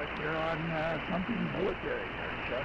like you're on something military here, Chuck.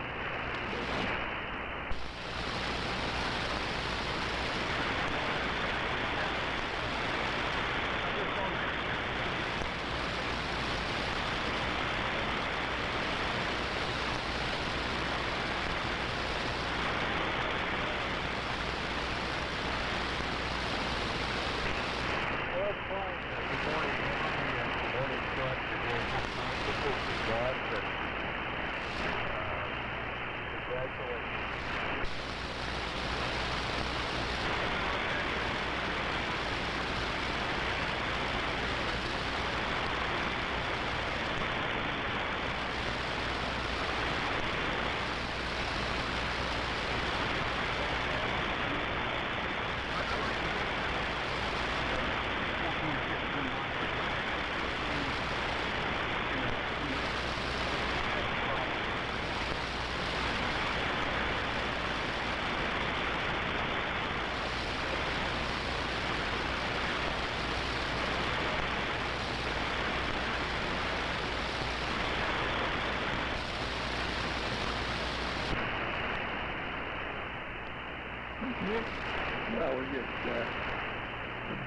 Well, we're just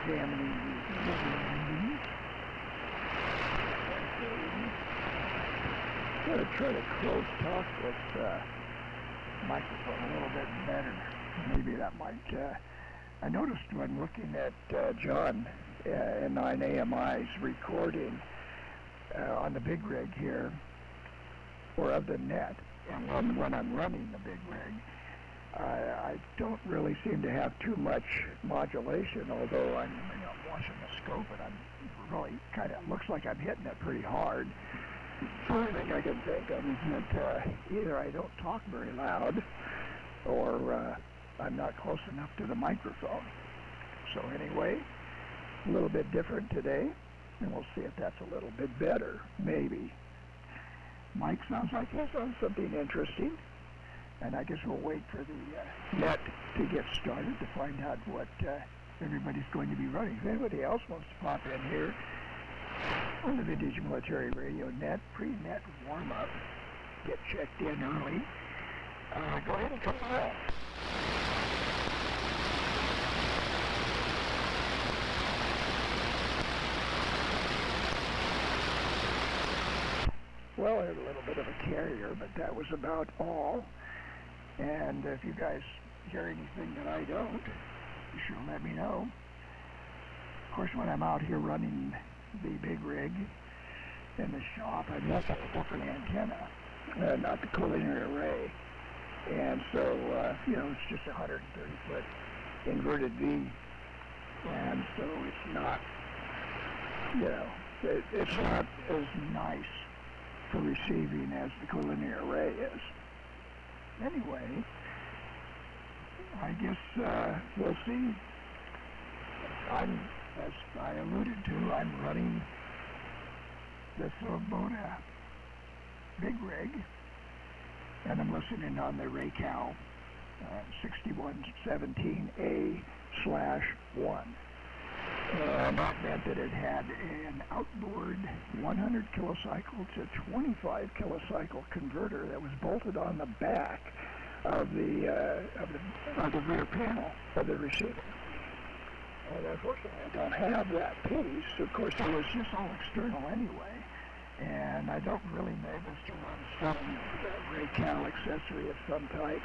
examining these. Got to try to close talk this microphone a little bit better. Maybe that might. I noticed when looking at John and 9AMI's recording on the big rig here, or of the net, and when I'm running the big rig, I don't really seem to have too much modulation, although I'm watching the scope and I'm really kind of looks like I'm hitting it pretty hard. So I think I can think of is that either I don't talk very loud or I'm not close enough to the microphone. So anyway, a little bit different today, and we'll see if that's a little bit better, maybe. Mike sounds like he's on something interesting. And I guess we'll wait for the net to get started to find out what everybody's going to be running. If anybody else wants to pop in here on the Vintage Military Radio net, pre-net warm-up, get checked in early, go ahead and come on. Well, I had a little bit of a carrier, but that was about all. And if you guys hear anything that I don't, you sure let me know. Of course, when I'm out here running the big rig in the shop, I'm using a different antenna, not the collinear array. And so, it's just a 130-foot inverted V. And so it's not, it's not as nice for receiving as the collinear array is. Anyway, I guess we'll see. As I alluded to, I'm running the Kubota big rig, and I'm listening on the Raycal 6117A/1. That meant that it had an outboard 100 kilocycle to 25 kilocycle converter that was bolted on the back of the rear panel of the receiver. And unfortunately, I don't have that piece. Of course, it was just all external anyway, and I don't really know this to run some Raycal accessory of some type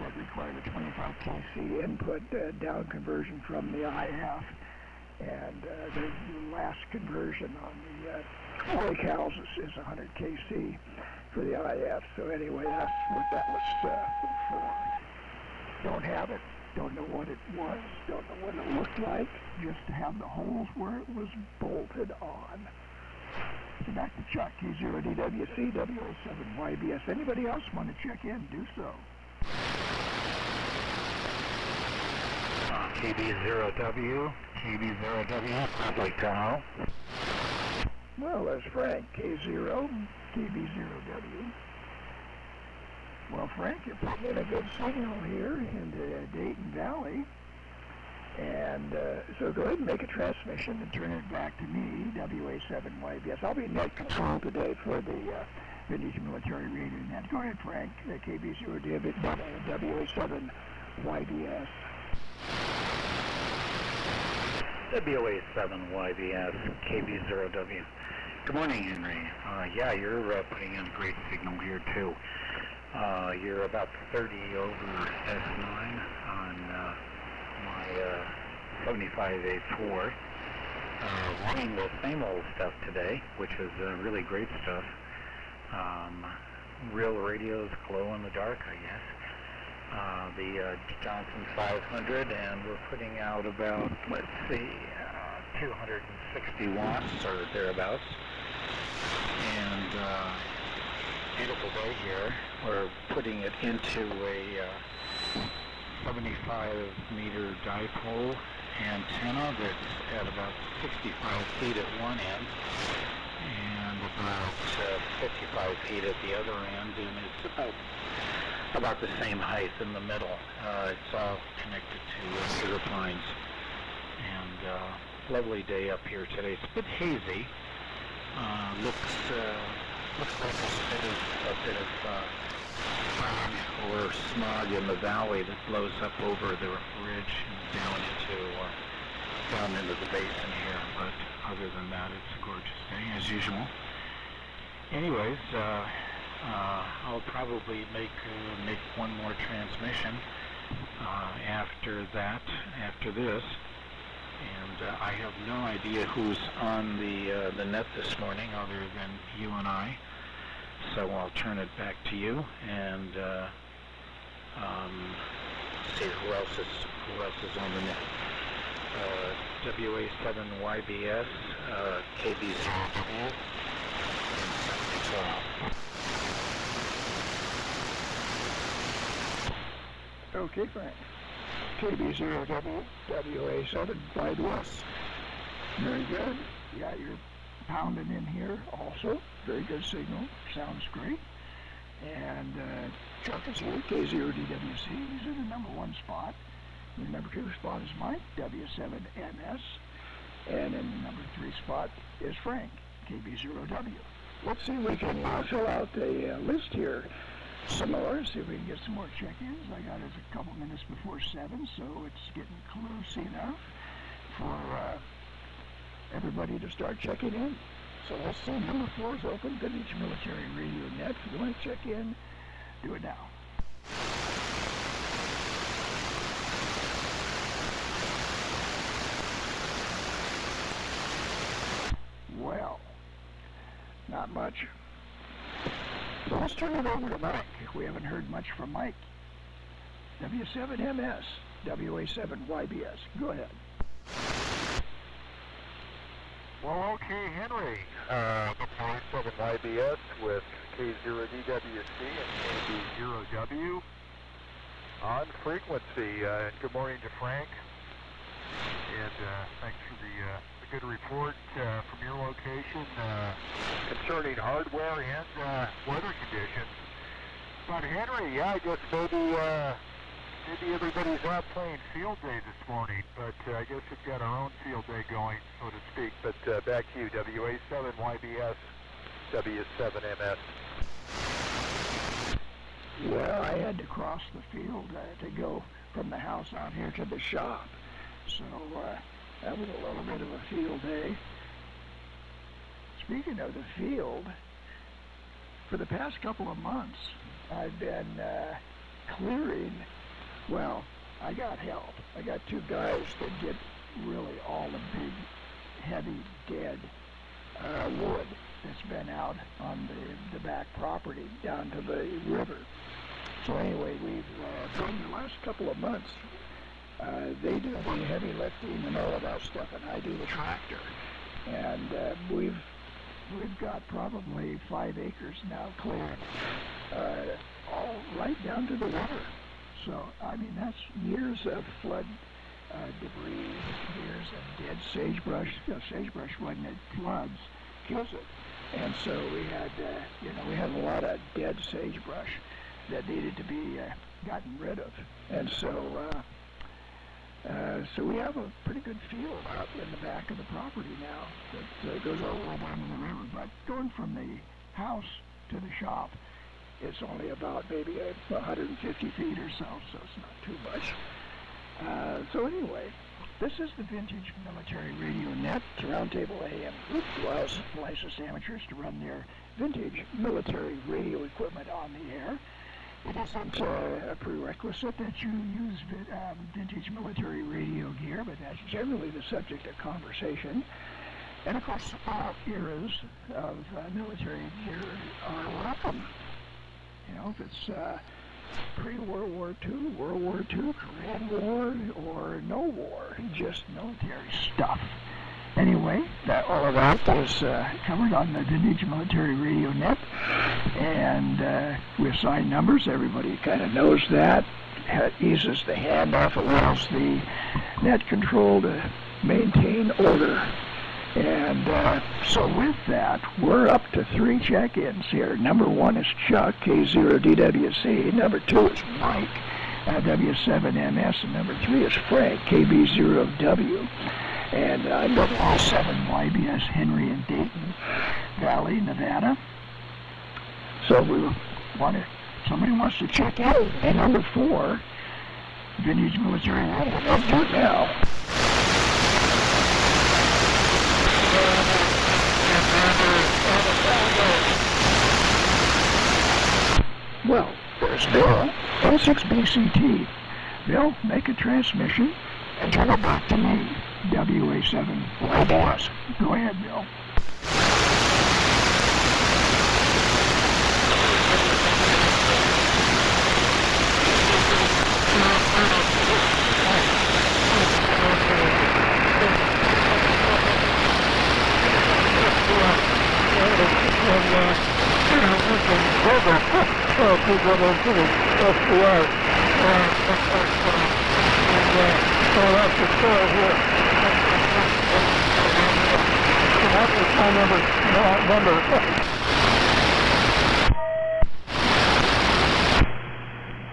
that required a 25 kc input down conversion from the IF. And the last conversion on the Raycals is 100 kc for the IF. So anyway, that's what that was for. Don't have it. Don't know what it was. Don't know what it looked like. Just to have the holes where it was bolted on. So back to Chuck, K0DWC, WA6YBS. Anybody else want to check in? Do so. KB0W, I'd like to know. Well, there's Frank, K0, KB0W. Well, Frank, you're putting in a good signal here in the Dayton Valley. And so go ahead and make a transmission and turn it back to me, WA6YBS. I'll be net control today for the Vintage Military Radio Net. Go ahead, Frank, KB0 WA7YBS. WA7YBS, KB0W. Good morning, Henry. Yeah, you're putting in a great signal here, too. You're about 30 over S9 on my 75A4. Running the same old stuff today, which is really great stuff. Real radios glow in the dark, I guess. The Johnson 500, and we're putting out about, let's see, 260 watts or thereabouts. And beautiful day here. We're putting it into a 75-meter dipole antenna that's at about 65 feet at one end and about 55 feet at the other end, and it's about the same height in the middle. It's all connected to cedar pines, and lovely day up here today. It's a bit hazy. Looks like a bit of fog or smog in the valley that blows up over the ridge and down into the basin here. But other than that, it's a gorgeous day as usual. Anyways, I'll probably make one more transmission after this, and I have no idea who's on the net this morning other than you and I. So I'll turn it back to you and see who else is on the net. WA7YBS, KB0W, Okay, Frank. KB0W, WA7YBS. Very good. Yeah, you're pounding in here also. Very good signal. Sounds great. And Chuck is here, K0DWC. He's in the number 1 spot. The number 2 spot is Mike, W7MS. And in the number 3 spot is Frank, KB0W. Let's see if we can fill out a list here some more, see if we can get some more check-ins. I got it a couple minutes before 7, so it's getting close enough for everybody to start checking in. So let's see, number 4 is open, Vintage Military Radio Net. If you want to check in, do it now. Well, not much. So let's turn it over to Mike. We haven't heard much from Mike. W7MS, WA7YBS. Go ahead. Well, okay, Henry. W7YBS with K0DWC and KB0W on frequency. And good morning to Frank. And thanks for the good report from your location concerning hardware and weather conditions. But Henry, yeah, I guess maybe everybody's out playing field day this morning, but I guess we've got our own field day going, so to speak. But back to you, WA7YBS, W7MS. Well, I had to cross the field to go from the house out here to the shop, so that was a little bit of a field day. Speaking of the field, for the past couple of months, I've been clearing. Well, I got help. I got 2 guys that get really all the big, heavy, dead wood that's been out on the back property down to the river. So anyway, we've during the last couple of months, they do the heavy lifting and all of that stuff, and I do the tractor. And we've got probably 5 acres now cleared, all right down to the water. So, I mean, that's years of flood debris, years of dead sagebrush. Sagebrush, when it floods, kills it. And so we had, we had a lot of dead sagebrush that needed to be gotten rid of. And so So we have a pretty good field out in the back of the property now that goes all the way down to the river. But going from the house to the shop, it's only about maybe 150 feet or so it's not too much. So anyway, this is the Vintage Military Radio Net Roundtable AM group, allows licensed amateurs to run their vintage military radio equipment on the air. It isn't a prerequisite that you use vintage military radio gear, but that's generally the subject of conversation. And of course, all eras of military gear are welcome. You know, if it's pre-World War II, World War II, Korean War, or no war, just military stuff. Anyway, all of that is covered on the Vintage Military Radio Net, and we assign numbers. Everybody kind of knows that. It eases the handoff, allows the net control to maintain order. And so with that, we're up to 3 check-ins here. Number 1 is Chuck, K0DWC. Number 2 is Mike, W7MS. And number 3 is Frank, KB0W. And I'm WA6YBS Henry in Dayton Valley, Nevada. So somebody wants to check out at number 4, Vintage Military Radio. Let's do it now. Well, there's Bill, L6BCT. Bill, make a transmission and turn it back to me, WA7YBS. Go ahead, Bill.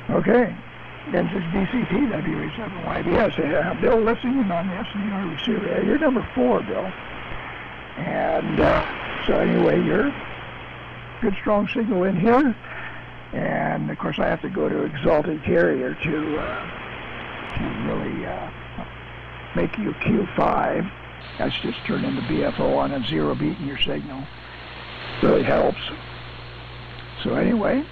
Okay, then just BCT WA7YBS. Bill, listening on the SDR receiver. You're number 4, Bill. And so anyway, you're good strong signal in here. And of course I have to go to Exalted Carrier to really make you Q5. That's just turning the BFO on and 0 beating your signal. Really helps. So anyway,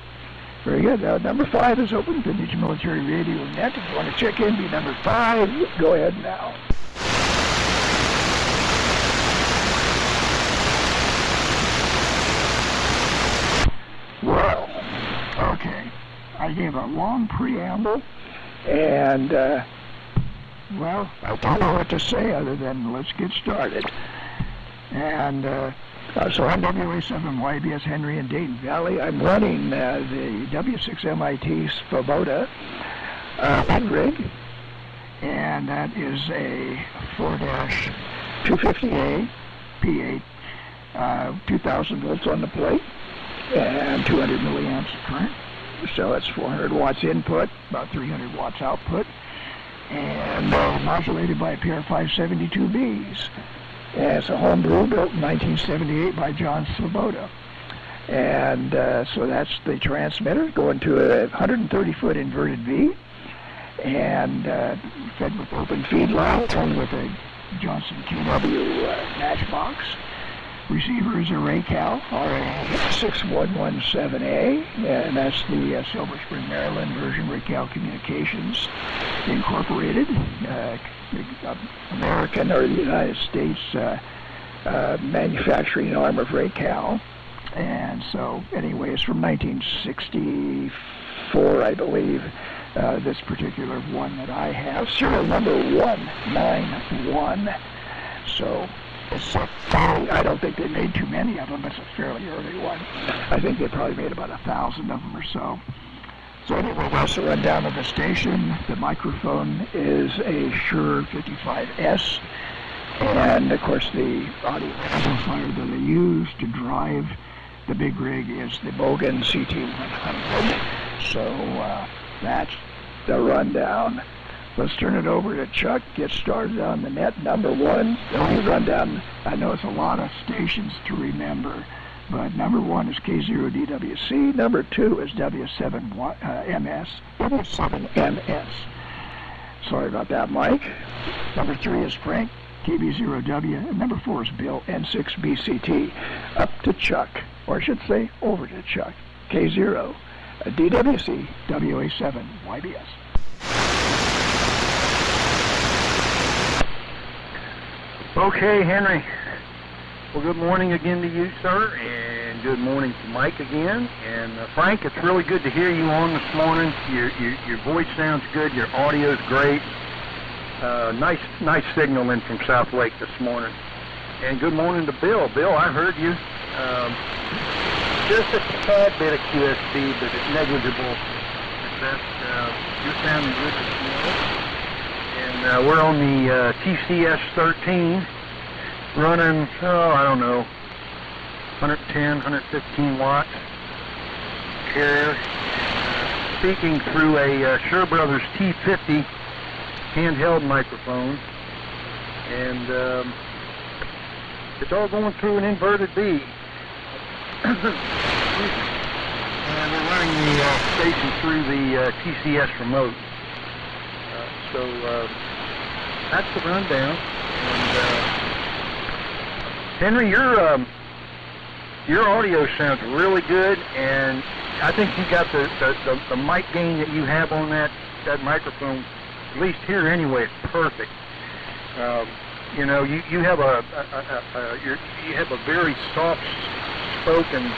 very good. Number 5 is open, Vintage Military Radio Net. If you want to check in, be number 5. Go ahead now. Well, okay. I gave a long preamble, and well, I don't know what to say other than let's get started. And so I'm WA7YBS Henry in Dayton Valley. I'm running the W6MIT Svoboda head rig, and that is a 4-250A P8, 2,000 volts on the plate, and 200 milliamps of current. So it's 400 watts input, about 300 watts output, and modulated by a pair of 572Bs. It's a homebrew built in 1978 by John Svoboda. And so that's the transmitter going to a 130-foot inverted V, and fed with open feed line, and with a Johnson KW matchbox. Receiver is a Raycal RA6117A, and that's the Silver Spring, Maryland version, Raycal Communications Incorporated, American or the United States manufacturing arm of Raycal. And so anyway, it's from 1964, I believe, this particular one that I have, serial number 191. So it's a fairly, I don't think they made too many of them, but it's a fairly early one. I think they probably made about 1,000 of them or so. So anyway, that's the rundown of the station. The microphone is a Shure 55S. And of course the audio amplifier that I use to drive the big rig is the Bogan CT100. So that's the rundown. Let's turn it over to Chuck, get started on the net. Number one, let me run down, I know it's a lot of stations to remember, but number one is K0DWC, number two is W7MS, W7MS. Sorry about that, Mike. Number three is Frank, KB0W, and number four is Bill, N6BCT. Up to Chuck, or I should say over to Chuck, K0, DWC, WA6YBS. Okay, Henry. Well, good morning again to you, sir, and good morning to Mike again. And Frank, it's really good to hear you on this morning. Your voice sounds good. Your audio's great. Nice signaling from South Lake this morning. And good morning to Bill. Bill, I heard you. Just a tad bit of QSB, but it's negligible. You're sounding good this morning. And we're on the TCS 13, running, I don't know, 110, 115 watts carrier. Speaking through a Shure Brothers T50 handheld microphone. And it's all going through an inverted B. And we're running the station through the TCS remote. So that's the rundown. And Henry, your audio sounds really good, and I think you got the mic gain that you have on that microphone, at least here anyway, is perfect. You know, you have a very soft-spoken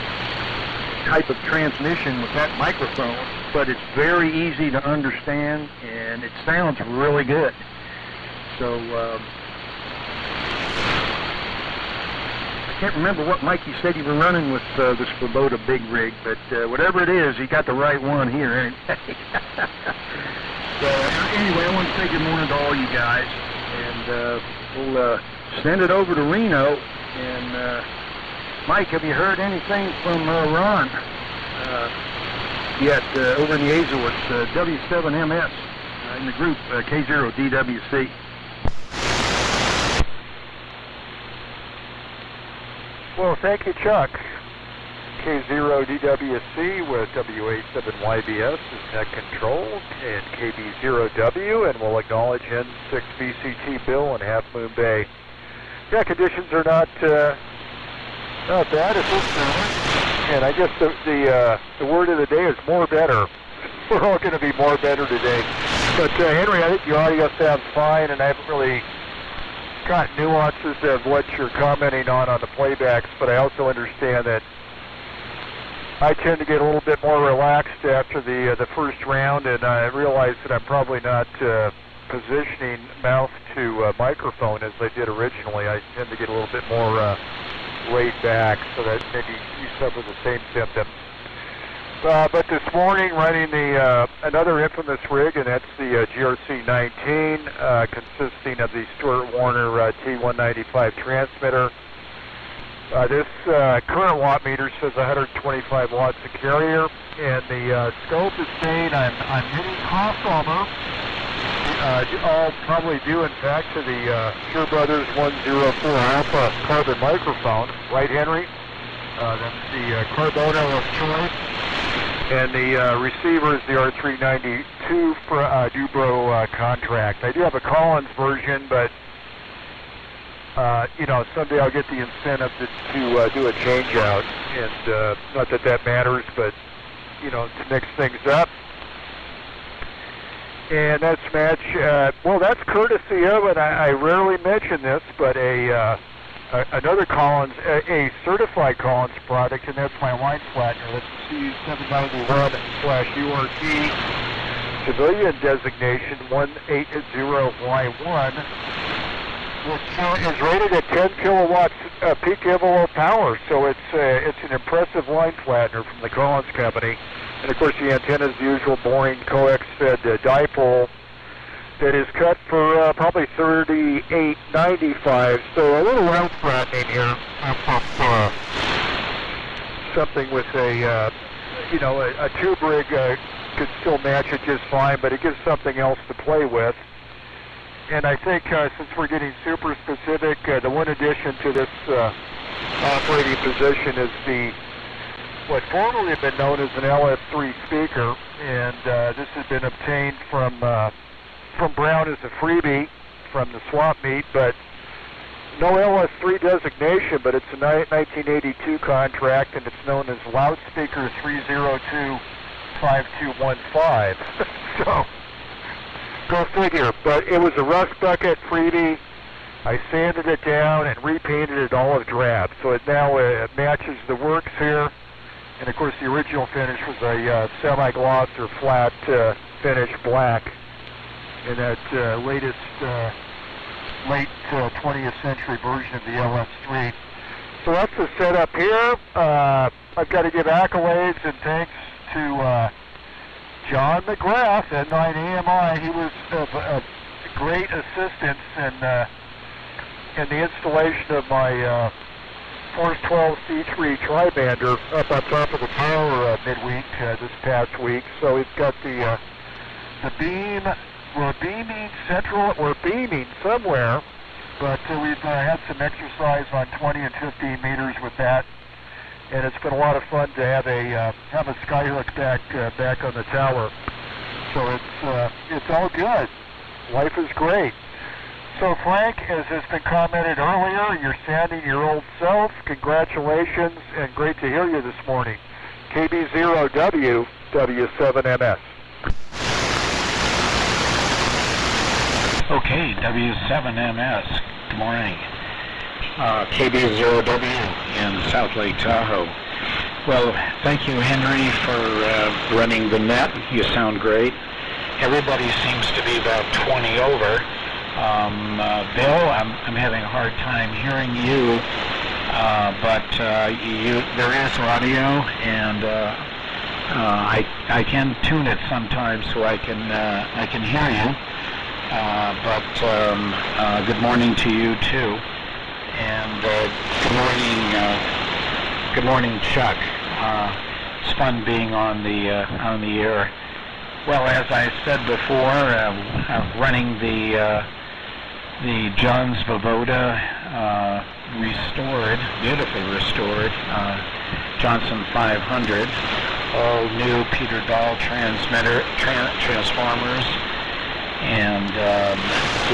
type of transmission with that microphone, but it's very easy to understand, and it sounds really good. So I can't remember what mic you said you were running with this Kubota big rig, but whatever it is, you got the right one here, ain't it? So anyway, I want to say good morning to all you guys, and we'll send it over to Reno. And Mike, have you heard anything from Ron yet over in the Azores, W7MS in the group K0DWC? Well, thank you, Chuck. K0DWC with WA6YBS is Net Control and KB0W, and we'll acknowledge N6BCT Bill in Half Moon Bay. Yeah, conditions are not bad at this time, and I guess the word of the day is more better. We're all going to be more better today. But Henry, I think your audio sounds fine, and I haven't really got nuances of what you're commenting on the playbacks, but I also understand that I tend to get a little bit more relaxed after the first round, and I realize that I'm probably not positioning mouth to microphone as I did originally. I tend to get a little bit more laid back, so that maybe you suffer the same symptoms. But this morning, running another infamous rig, and that's the GRC-19, consisting of the Stuart Warner T195 transmitter. This current watt meter says 125 watts a carrier, and the scope is saying I'm hitting crossover, all probably due, in fact, to the Shure Brothers 104 Alpha carbon microphone, right, Henry? That's the Carbono of choice. And the receiver is the R392 for Dubro contract. I do have a Collins version, but you know, someday I'll get the incentive to do a change out, and not that that matters, but you know, to mix things up. And that's match. Well, that's courtesy of, and I rarely mention this, but another Collins, a certified Collins product, and that's my line flattener. That's C791/URT, civilian designation 180Y1, which is rated at 10 kilowatts peak envelope power. So it's an impressive line flattener from the Collins company. And of course, the antenna is the usual boring coax-fed dipole that is cut for probably $38.95. So a little line flattening here. Something with a you know, a tube rig could still match it just fine, but it gives something else to play with. And I think since we're getting super specific, the one addition to this operating position is what formerly had been known as an LS3 speaker, and this has been obtained from Brown as a freebie from the swap meet, but no LS3 designation, but it's a 1982 contract, and it's known as Loudspeaker 3025215. So, go figure. But it was a rust bucket freebie. I sanded it down and repainted it olive drab, so it now matches the works here. And of course, the original finish was a semi-gloss or flat finish black in that latest late 20th century version of the LS3. So that's the setup here. I've got to give accolades and thanks to John McGrath at 9AMI. He was a great assistance in the installation of my Force 12 C3 tri-bander up on top of the tower midweek this past week. So we've got the beam. We're beaming somewhere, but we've had some exercise on 20 and 15 meters with that, and it's been a lot of fun to have a skyhook back on the tower. So it's all good. Life is great. So Frank, as has been commented earlier, you're sounding your old self. Congratulations, and great to hear you this morning. KB0W W7MS. Okay, W7MS, good morning. KB0W in South Lake Tahoe. Well, thank you, Henry, for running the net. You sound great. Everybody seems to be about 20 over. Bill, I'm having a hard time hearing you, but there is audio, and I can tune it sometimes so I can hear you. But good morning to you too, and good morning, Chuck. It's fun being on the air. Well, as I said before, running the John's Vovoda beautifully restored Johnson 500, all new Peter Dahl transformers. And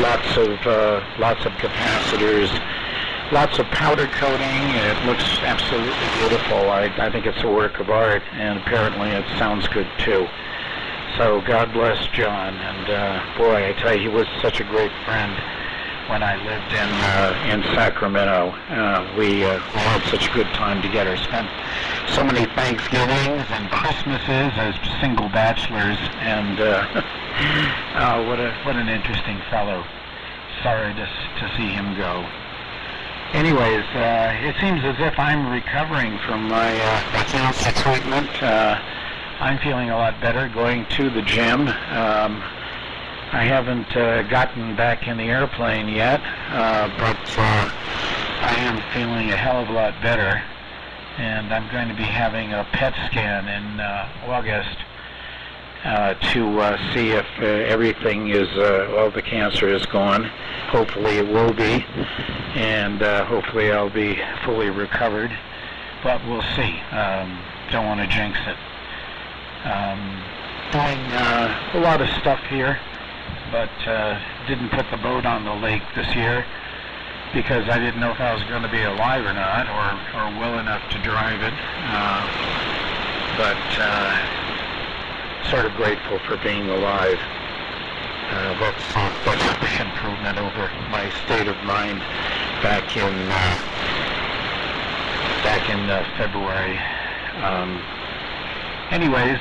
lots of capacitors, lots of powder coating. It looks absolutely beautiful. I think it's a work of art, and apparently it sounds good too. So God bless John, and boy, I tell you, he was such a great friend when I lived in Sacramento. We had such a good time together. Spent so many Thanksgivings and Christmases as single bachelors, and what an interesting fellow. Sorry to see him go. Anyways, it seems as if I'm recovering from my cancer treatment. I'm feeling a lot better, going to the gym. I haven't gotten back in the airplane yet, but I am feeling a hell of a lot better, and I'm going to be having a PET scan in August to see if everything is, all the cancer is gone. Hopefully it will be, and hopefully I'll be fully recovered, but we'll see. Don't want to jinx it. Doing a lot of stuff here, but didn't put the boat on the lake this year because I didn't know if I was going to be alive or not, or well enough to drive it. But sort of grateful for being alive. That's a big improvement over my state of mind back in February. Anyways,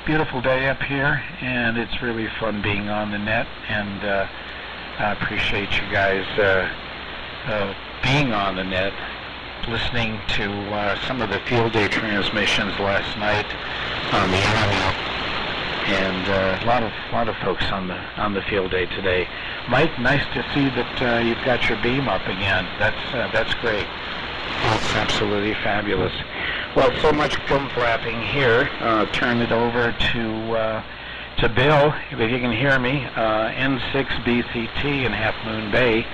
beautiful day up here, and it's really fun being on the net, and I appreciate you guys being on the net, listening to some of the field day transmissions last night on the internet, and a lot of folks on the field day today. Mike, nice to see that you've got your beam up again. That's great. That's absolutely fabulous. Well, so much boom flapping here. Turn it over to Bill, if you can hear me. N6BCT in Half Moon Bay.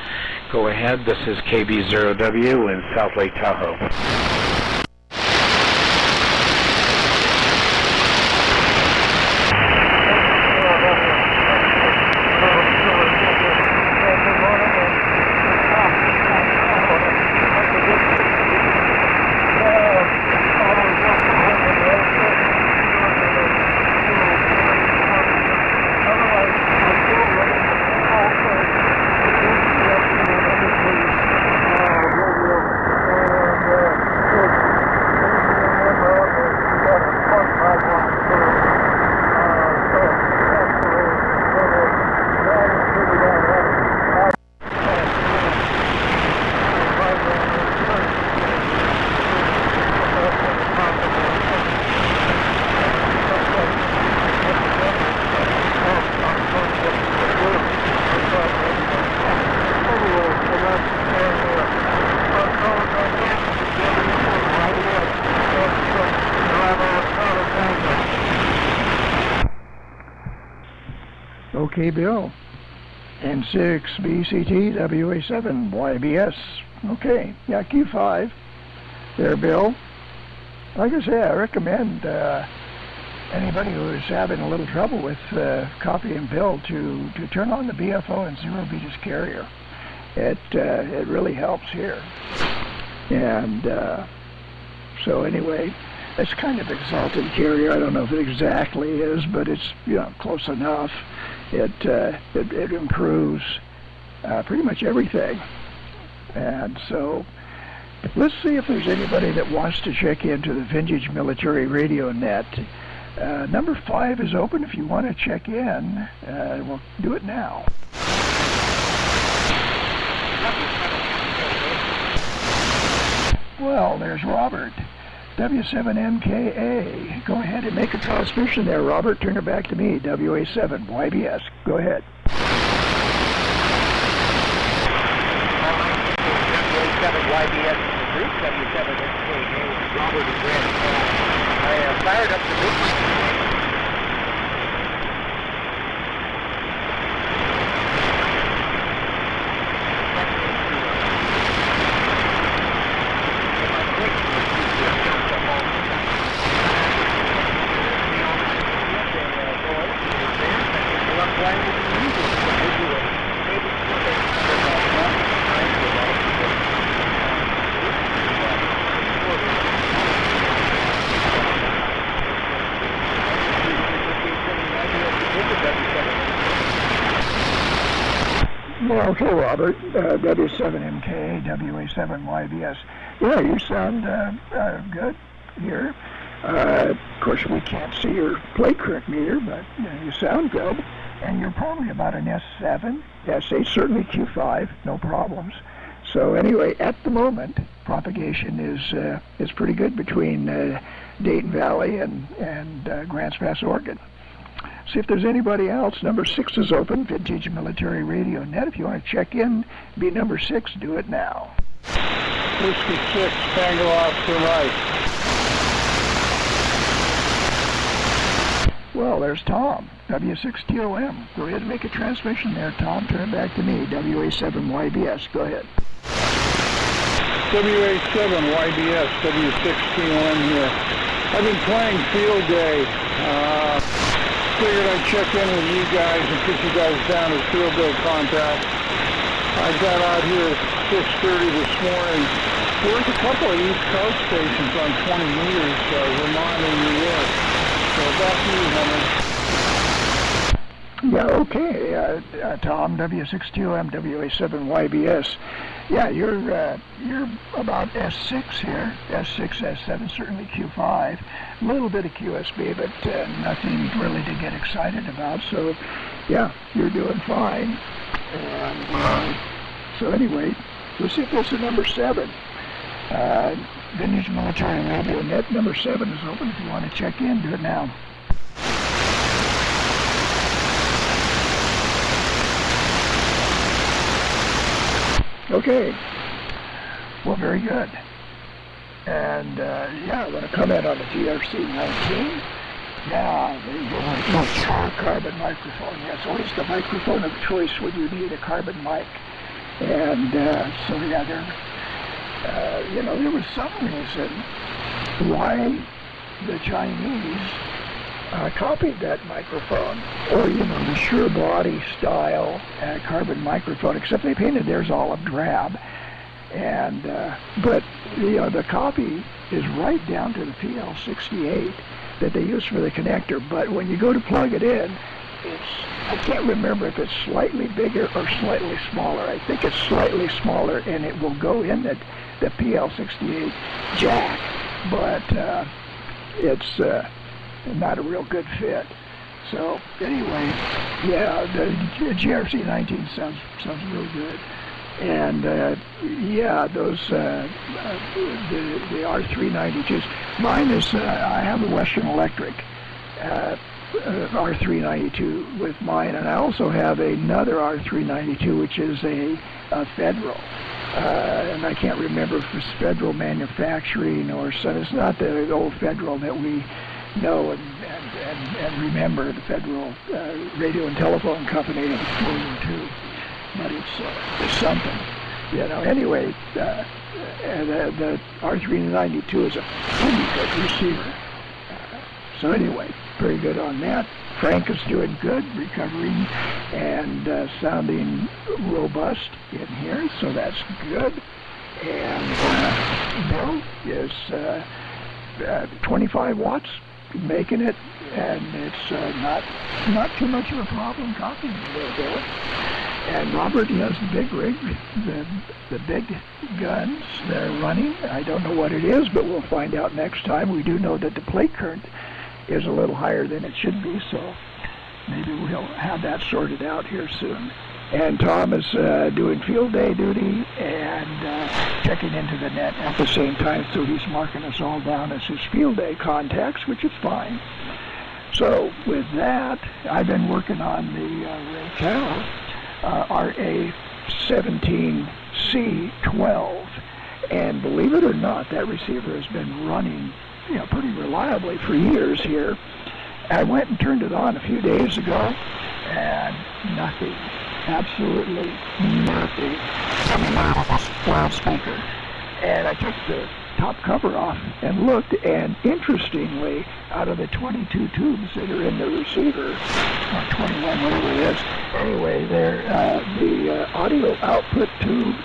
Go ahead. This is KB0W in South Lake Tahoe. Okay, Bill. N6BCT WA6YBS. Okay, yeah, Q5. There, Bill. Like I say, I recommend anybody who is having a little trouble with copy and build to turn on the BFO and 0BTS carrier. It really helps here. And so anyway, it's kind of exalted carrier. I don't know if it exactly is, but it's close enough. It improves pretty much everything. And so let's see if there's anybody that wants to check into the Vintage Military Radio Net. Number 5 is open if you want to check in. We'll do it now. Well, there's Robert. W7MKA. Go ahead and make a transmission there, Robert. Turn it back to me. WA7YBS. Go ahead. WA7YBS in the group. W7MKA. Robert is ready. I fired up the group. Well, okay, Robert. W7MK, WA7YBS. Yeah, you sound good here. Of course, we can't see your plate current meter, but you sound good. And you're probably about an S7, S8, certainly Q5, no problems. So anyway, at the moment, propagation is pretty good between Dayton Valley and Grants Pass, Oregon. See if there's anybody else. Number 6 is open, Vintage Military Radio Net. If you want to check in, be number 6, do it now. Whiskey 6, Tango Oscar right. Well, there's Tom, W6TOM. Go ahead and make a transmission there, Tom. Turn it back to me, WA7YBS. Go ahead. WA7YBS, W6TOM here. I've been playing field day. Figured I'd check in with you guys and put you guys down as field day contact. I got out here at 6:30 this morning. There's a couple of East Coast stations on 20 meters, Vermont and New York. So back to you, Henry. Yeah, okay, Tom, W6TOM, WA7YBS. Yeah, you're about S6 here, S6, S7, certainly Q5. A little bit of QSB, but nothing really to get excited about. So, yeah, you're doing fine. And so anyway, let's see if this is number 7. Vintage Military Radio Net, number 7 is open. If you want to check in, do it now. Okay. Well, very good. And yeah, I want to comment on the GRC-19. Yeah, the carbon microphone. Yeah, it's always the microphone of choice when you need a carbon mic. And so yeah, there was some reason why the Chinese copied that microphone, or the Shure body style carbon microphone, except they painted theirs olive drab. And but the copy is right down to the PL68 that they use for the connector. But when you go to plug it in, I can't remember if it's slightly bigger or slightly smaller. I think it's slightly smaller, and it will go in the PL68 jack, but it's not a real good fit. So anyway, yeah, the GRC-19 sounds real good. And yeah, those the R392s. Mine is I have a Western Electric R392 with mine, and I also have another R392, which is a Federal. And I can't remember if it's Federal Manufacturing or so. It's not the old Federal that we know and remember, the Federal Radio and Telephone Company of World War II. But it's something, Anyway, the R392 is a pretty good receiver. So anyway, very good on that. Frank is doing good, recovering and sounding robust in here, so that's good. And Bill is 25 watts, making it, and it's not too much of a problem copying Bill. And Robert has the big rig, the big guns that are running. I don't know what it is, but we'll find out next time. We do know that the plate current is a little higher than it should be, so maybe we'll have that sorted out here soon. And Tom is doing field day duty and checking into the net at the same time, so he's marking us all down as his field day contacts, which is fine. So with that, I've been working on the Raytel RA17C12, and believe it or not, that receiver has been running pretty reliably for years here. I went and turned it on a few days ago, and nothing, absolutely nothing coming out of this loudspeaker. And I took the top cover off and looked, and interestingly, out of the 22 tubes that are in the receiver, or 21, whatever it is, anyway, the audio output tube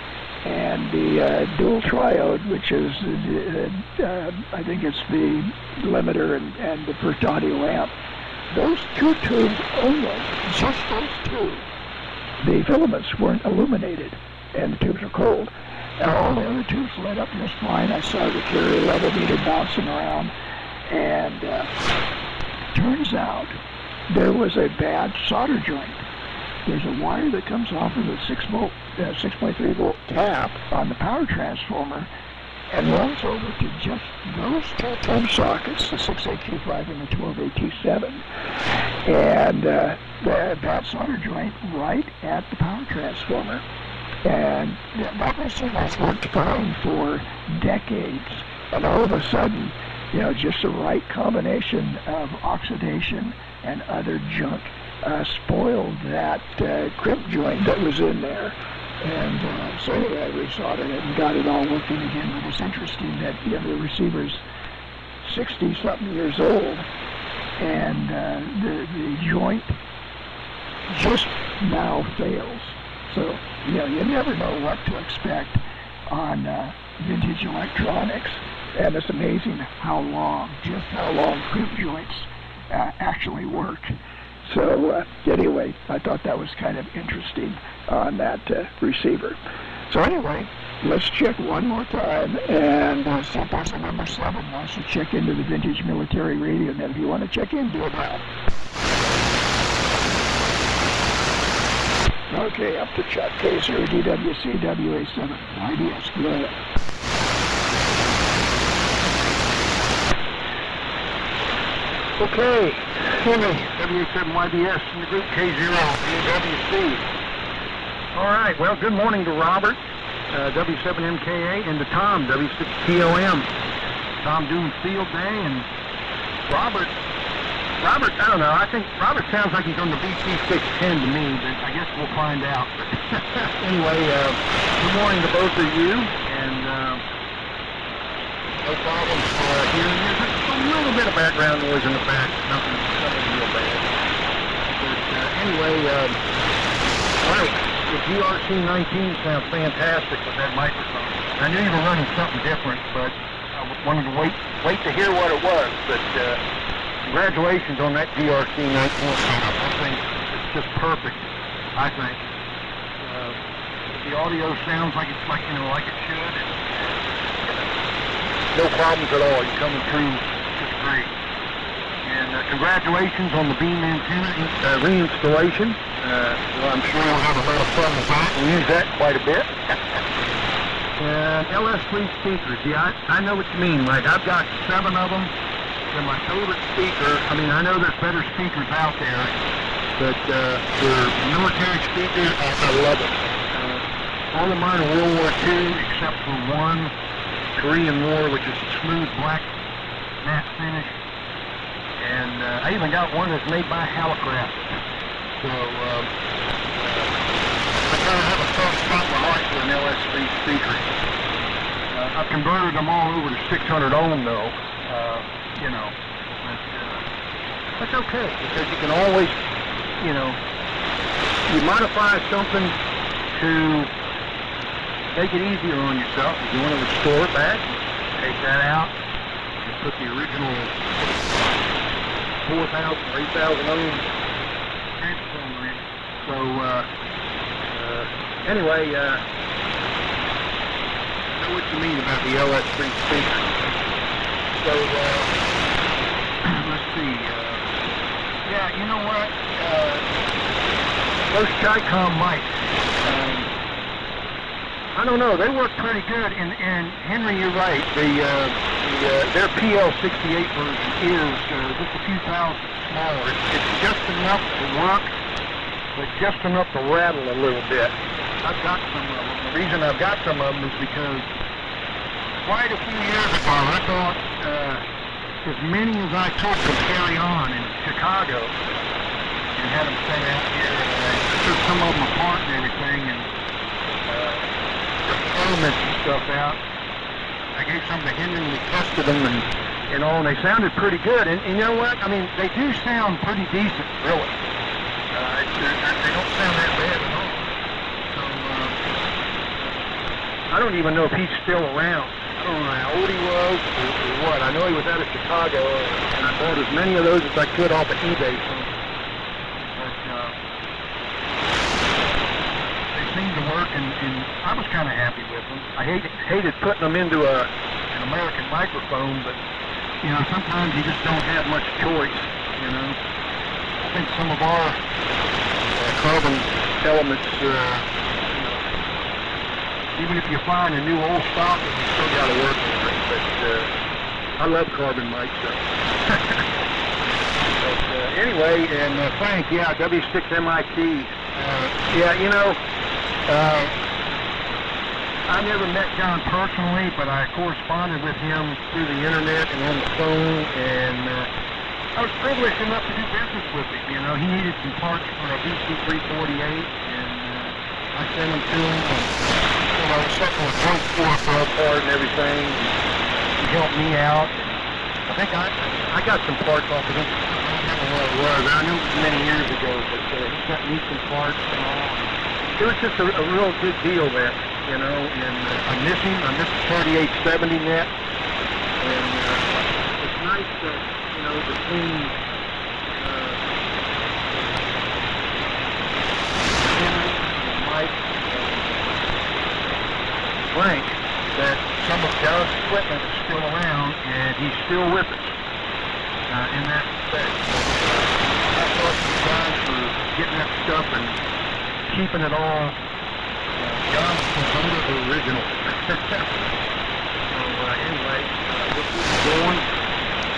and the dual triode, which is, I think it's the limiter and the first audio amp, those two tubes only, just those two, the filaments weren't illuminated, and the tubes are cold. And all the other tubes lit up just fine. I saw the carrier level meter bouncing around, and turns out there was a bad solder joint. There's a wire that comes off of the 6.3 volt tap on the power transformer and runs over to just those two tube sockets, the 68Q5 and the 12AT7, and that solder joint right at the power transformer. And that machine has worked fine for decades, and all of a sudden, just the right combination of oxidation and other junk spoiled that crimp joint that was in there. And so anyway, I resoldered it and got it all working again. But it's interesting that the receiver's 60-something years old, and the joint just now fails. So, you never know what to expect on vintage electronics, and it's amazing how long crimp joints actually work. So anyway, I thought that was kind of interesting on that receiver. So anyway, let's check one more time, and see if there's a number 7 wants to check into the vintage military radio. And then if you want to check in, do it now. Okay, up to Chuck Kaiser, DWC, WA6YBS. Go ahead. Okay, Henry, WA7YBS in the group K0, DWC. All right, well, good morning to Robert, W7MKA, and to Tom, W6TOM. So I'm doing field day, and Robert, I don't know, I think Robert sounds like he's on the VC610 to me, but I guess we'll find out. Anyway, good morning to both of you, and no problems hearing you. There's a little bit of background noise in the back, nothing real bad. But anyway, right, the GRC19 sounds fantastic with that microphone. I knew you were running something different, but I wanted to wait to hear what it was, but congratulations on that GRC19 setup. I think it's just perfect, I think. The audio sounds like it's like it should. And, no problems at all. You're coming through just great. And congratulations on the beam antenna reinstallation. Well, I'm sure you'll have a lot of fun with that. We use that quite a bit. LS3 speakers. Yeah, I know what you mean, Mike. I've got 7 of them. They're my favorite speaker. I mean, I know there's better speakers out there, but for military speakers, I love it. All of mine are World War II, except for one, Korean War, which is a smooth black matte finish. And I even got one that's made by Hallicraft. So I kind of have a soft spot in my heart for an LS3 speaker. I've converted them all over to 600 ohm though. You know, but that's okay, because you can always, you know, you modify something to make it easier on yourself. If you want to restore it back, take that out, and put the original 4,000 or 8,000 ohm transformer in. So, anyway, I know what you mean about the LS3 speaker. So, let's see, yeah, you know what, those Chicom mics, I don't know, they work pretty good, and Henry, you're right, their PL68 version is just a few thousand smaller. It's just enough to work, but just enough to rattle a little bit. I've got some of them. The reason I've got some of them is because quite a few years ago, I thought as many as I could carry on in Chicago and had them stay out here. And I took some of them apart and everything and took elements and stuff out. I gave some to Henry and we tested them and and they sounded pretty good. And you know what? I mean, they do sound pretty decent, really. They don't sound that bad at all. So I don't even know if he's still around. I don't know how old he was or what. I know he was out of Chicago, and I bought as many of those as I could off of eBay. But they seemed to work, and I was kind of happy with them. I hated putting them into an American microphone, but you know, sometimes you just don't have much choice. You know, I think some of our carbon elements. Even if you find a new old stock, you still got to work with it. But I love carbon mics. But anyway, and Frank, yeah, W6MIT. Yeah, you know, I never met John personally, but I corresponded with him through the internet and on the phone, and I was privileged enough to do business with him. You know, he needed some parts for a VC348, and I sent them to him. You know, something was broke for apart and everything. He helped me out. I think I got some parts off of him. I don't remember what it was. I knew it was many years ago, but he sent me some parts and all. It was just a real good deal there, you know, and I miss him. I miss the 3870 net. And it's nice that, you know, between Mike Frank, that some of John's equipment is still around and he's still with us in that respect. I thought you guys for getting that stuff and keeping it all. John's some of the original. So anyway, we'll keep it going,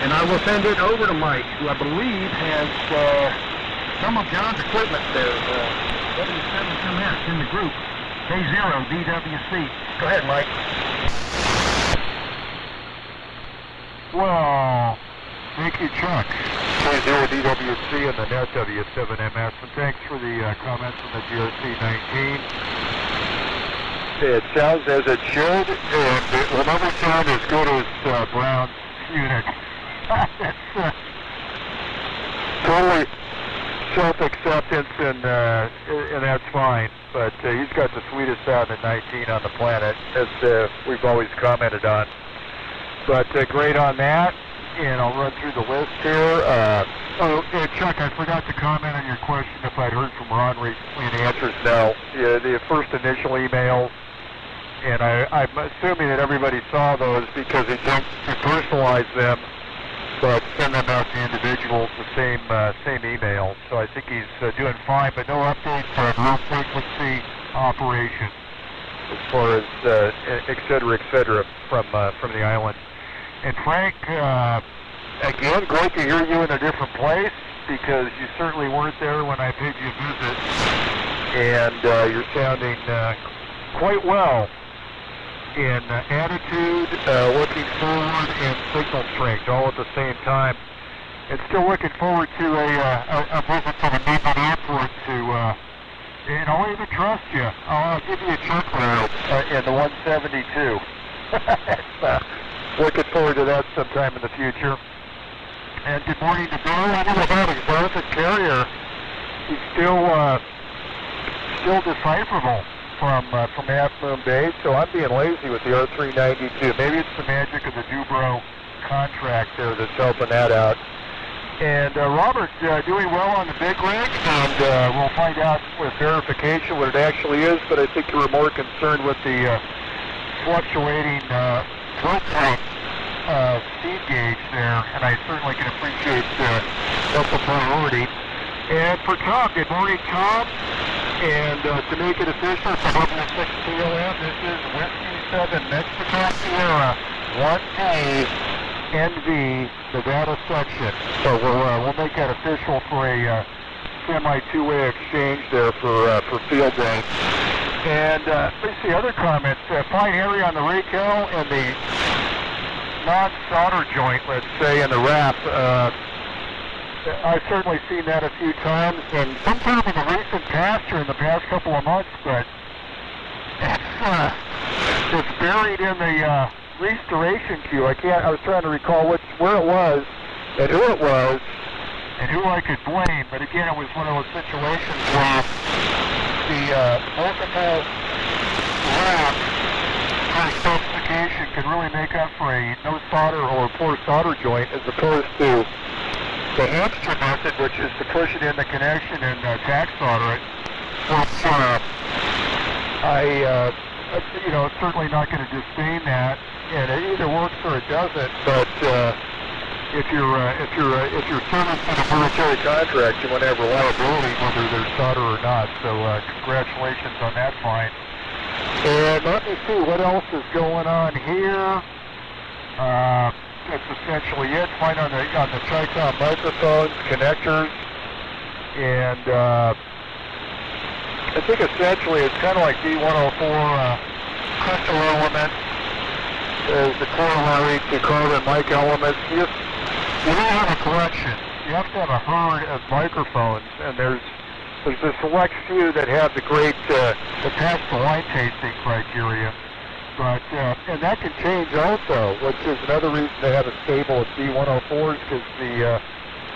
and I will send it over to Mike, who I believe has some of John's equipment there. W7MS in the group. K0 DWC. Go ahead, Mike. Well, thank you, Chuck. K0DWC and the Net W7MS, and thanks for the comments on the GRC-19. It sounds as it should, and it will never sound as good as Brown's unit. That's totally self-acceptance, and that's fine. But he's got the sweetest sound at 19 on the planet, as we've always commented on. But great on that, and I'll run through the list here. Chuck, I forgot to comment on your question if I'd heard from Ron recently, and the answer is no. The first initial emails, and I'm assuming that everybody saw those because he tends to personalize them, but send them out to individuals the same email. So I think he's doing fine, but no updates on low frequency operation as far as et cetera, from the island. And Frank, again, great to hear you in a different place, because you certainly weren't there when I paid you a visit, and you're sounding quite well in attitude, looking forward, and signal strength all at the same time. And still looking forward to a visit to the Midland Airport and I'll even trust you. I'll give you a check route in the 172. Looking forward to that sometime in the future. And good morning to Bill. I know about exotic carrier. He's still decipherable from Half Moon Bay, so I'm being lazy with the R392. Maybe it's the magic of the Dubro contract there that's helping that out. And Robert, doing well on the big rig, and we'll find out with verification what it actually is, but I think you were more concerned with the fluctuating throat point speed gauge there, and I certainly can appreciate that's a priority. And for Tom, good morning, Tom. And to make it official for WA6YBS, this is Whiskey 7 Mexico Sierra 1A NV Nevada section. So we'll make that official for a semi two-way exchange there for field day. And let's see other comments. Fine area on the rakel and the non-solder joint, let's say, in the wrap. I've certainly seen that a few times, and sometimes in the recent past or in the past couple of months, but it's buried in the restoration queue. I was trying to recall where it was and who it was and who I could blame, but again, it was one of those situations where the multiple wrap specification could really make up for a no solder or poor solder joint, as opposed to the hamster method, which is to push it in the connection and tack solder it. It's certainly not going to disdain that, and it either works or it doesn't. But if you're serving in a military contract, you want to have reliability whether there's solder or not. So congratulations on that find. And let me see what else is going on here. That's essentially it. Fine on the Tricom microphones, connectors, and I think essentially it's kind of like D104 crystal elements as the corollary to carbon mic elements. You don't have a collection. You have to have a herd of microphones, and there's a select few that have the great that pass the line tasting criteria. But, and that can change also, which is another reason to have a stable of D104s, because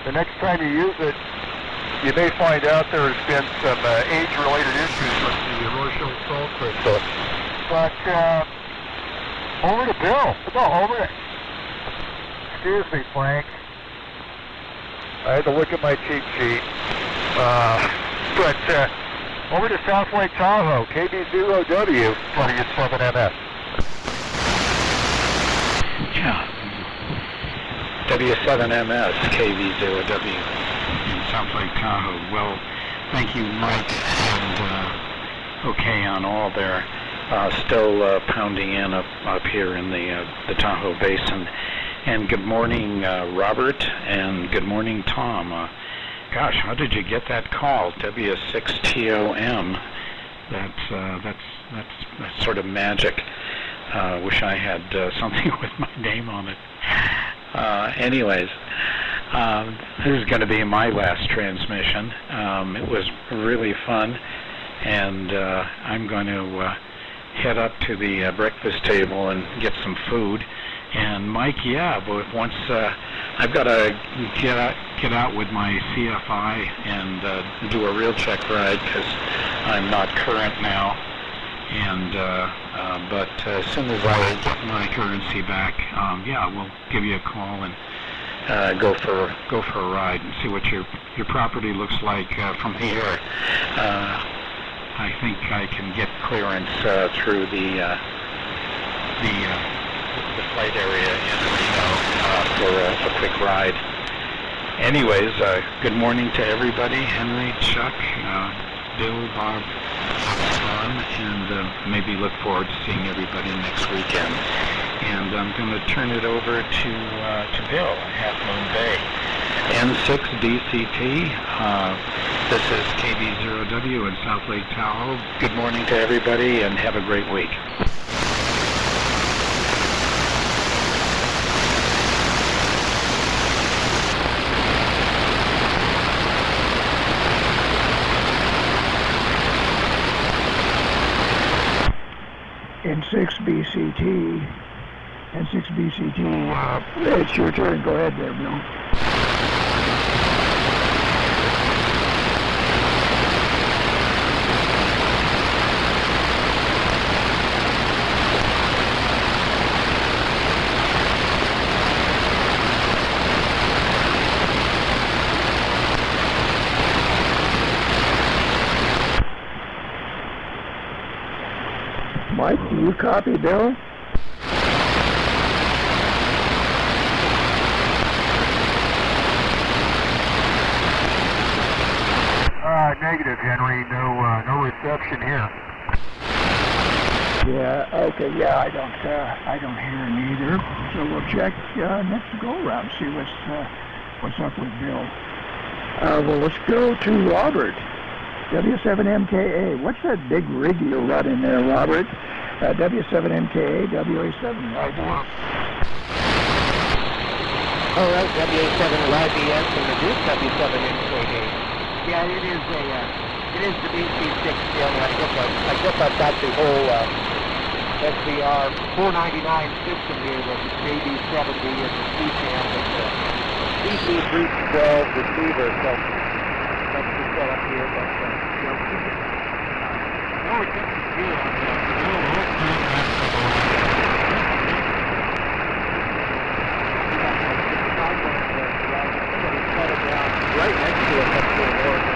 the next time you use it, you may find out there's been some age-related issues with the Rorschach salt crystal. But, over to Bill. No, over to... Excuse me, Frank. I had to look at my cheat sheet. But, over to South Lake Tahoe, KB0W, W7MS. Yeah. W7MS, KV0W in South Lake Tahoe. Well, thank you, Mike, and okay on all there. Still pounding in up here in the Tahoe Basin. And good morning, Robert, and good morning, Tom. Gosh, how did you get that call? W6TOM. That's sort of magic. Wish I had something with my name on it. Anyways, this is going to be my last transmission. It was really fun, and I'm going to head up to the breakfast table and get some food. And Mike, yeah, but once I've got to get out with my CFI and do a real check ride because I'm not current now. And but as soon as I get my currency back, yeah, we'll give you a call and go for a ride and see what your property looks like from the air. I think I can get clearance through the flight area in Reno for a quick ride. Anyways, good morning to everybody. Henry, Chuck, Bill, Bob, Ron, and maybe look forward to seeing everybody next weekend. And I'm going to turn it over to Bill at Half Moon Bay. N6BCT, this is KB0W in South Lake Tahoe. Good morning to everybody and have a great week. N6BCT, it's your turn. Go ahead there, Bill. Mike, do you copy Bill? Negative, Henry. No reception here. Yeah. Okay. Yeah. I don't hear him either. So we'll check next go around. See what's up with Bill. Well, let's go to Robert. W7MKA. What's that big rig you're running there, Robert? W7MKA, WA6YBS. All right, WA6YBS and the Duke W7MKA. Yeah, it is the BC6 still. I guess I've got the whole SBR 499 system here with the JB70 and the C-cam with the DC312 receiver. So that's the setup here. But no reception here on the right next to us up to the north.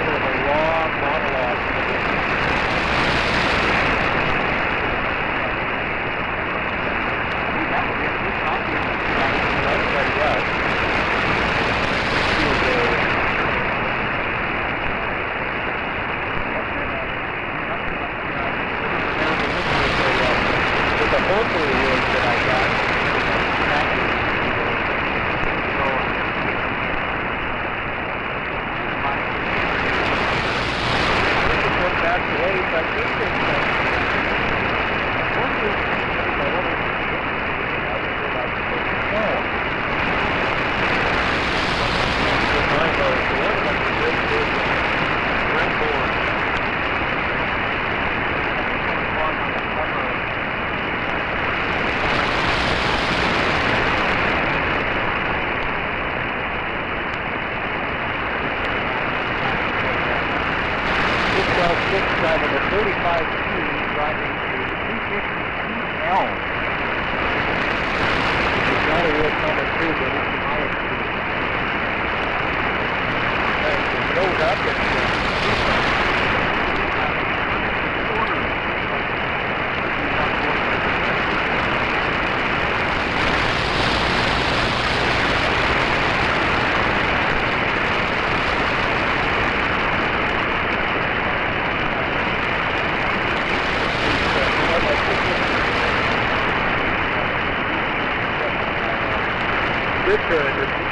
Sort of a long monologue. That would be a good copy of the right well. With the Hopefully rig that I got. Driving a 35T, driving a 250L. It's not a real common too, but it's my experience. And it goes up and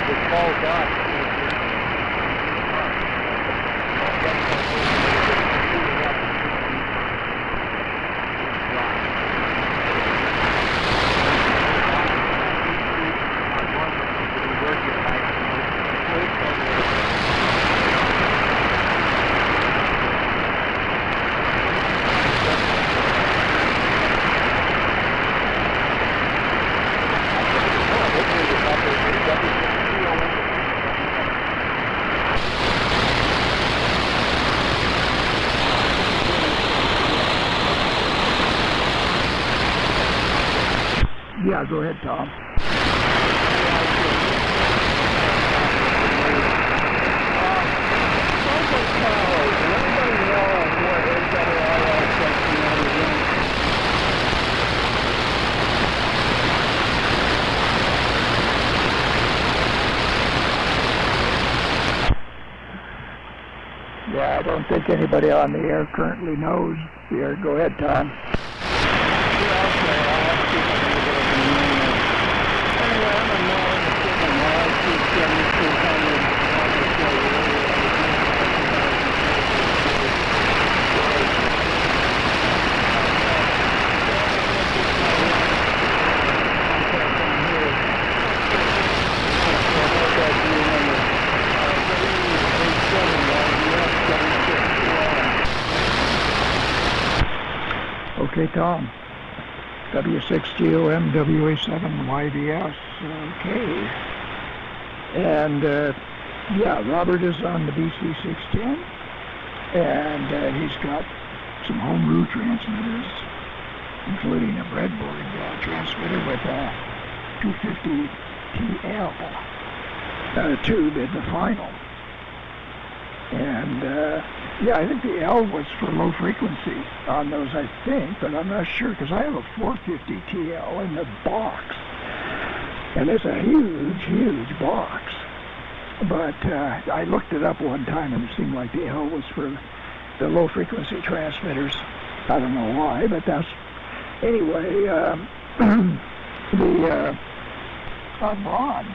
it falls off. Yeah, go ahead, Tom. Yeah, I don't think anybody on the air currently knows here. Go ahead, Tom. Okay, Tom. W6GOM, WA7YBS. Okay. And, yeah, Robert is on the BC610. And he's got some homebrew transmitters, including a breadboard transmitter with a 250 TL tube in the final. And, yeah, I think the L was for low frequency on those, I think, but I'm not sure, because I have a 450 TL in the box. And it's a huge, huge box. But I looked it up one time, and it seemed like the L was for the low frequency transmitters. I don't know why, but that's... Anyway, on Ron,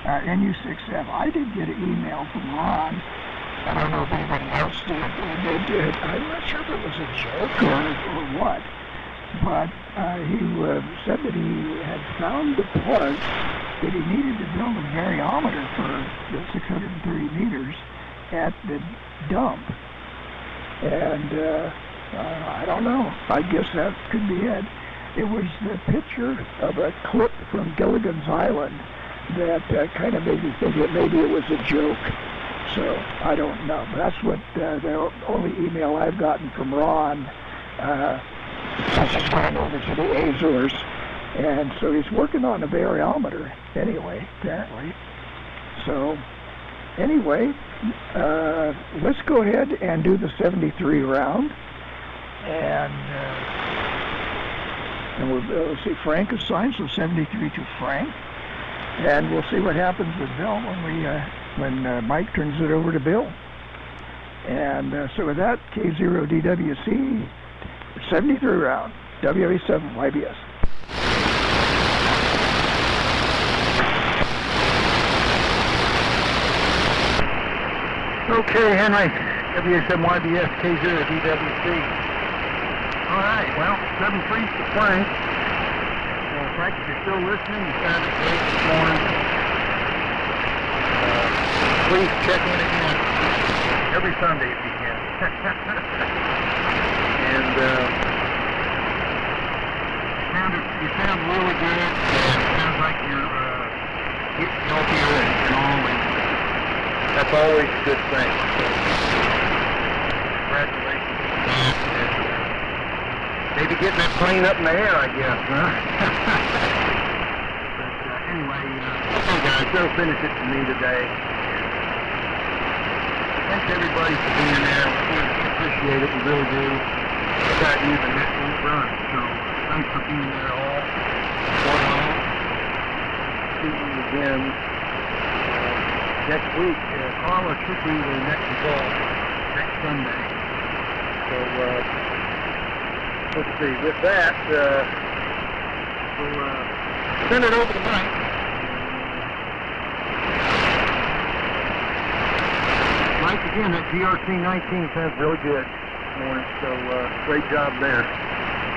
NU6F, I did get an email from Ron. I don't know if anybody else did. I'm not sure if it was a joke or what, but he said that he had found the part that he needed to build a variometer for the 630 meters at the dump. And I don't know. I guess that could be it. It was the picture of a clip from Gilligan's Island that kind of made me think that maybe it was a joke. So, I don't know. That's what the only email I've gotten from Ron. I just went over to the Azores. And so he's working on a variometer anyway, apparently. So, anyway, let's go ahead and do the 73 round. And we'll see, Frank is signed, so 73 to Frank. And we'll see what happens with Bill when Mike turns it over to Bill. And so with that, K0DWC, 73 round, WA7YBS. Okay, Henry, WA7YBS, K0DWC. All right, well, 73 to Frank. Frank, if you're still listening, you sounded great this morning. Please check in again every Sunday if you can. And you sound really good. It sounds like you're getting healthier and all, and that's always a good thing. So, congratulations. And, maybe getting that plane up in the air, I guess, huh? But anyway, okay guys, that'll finish it for me today. Thanks everybody for being there. We appreciate it, we really do. Without you, the net won't run. So thanks for being there all. See you again next week. Carla should be the next control next Sunday. So let's see. With that, we'll send it over to Mike. Mike, again, that GRC-19 sounds really good this morning, so great job there.